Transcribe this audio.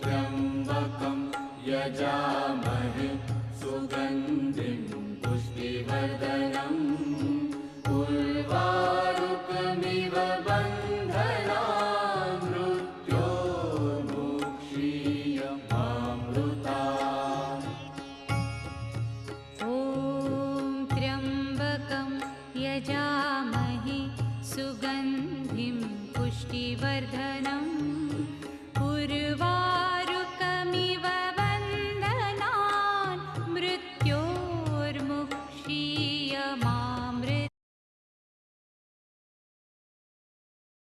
त्र्यम्बकं यजामहे सुगन्धिं पुष्टिवर्धनम् उर्वारुकमिव बन्धनान् मृत्योर्मुक्षीयमामृतात्। ॐ त्र्यम्बकं यजामहे सुगन्धिं पुष्टिवर्धनम् उर्वारुकमिव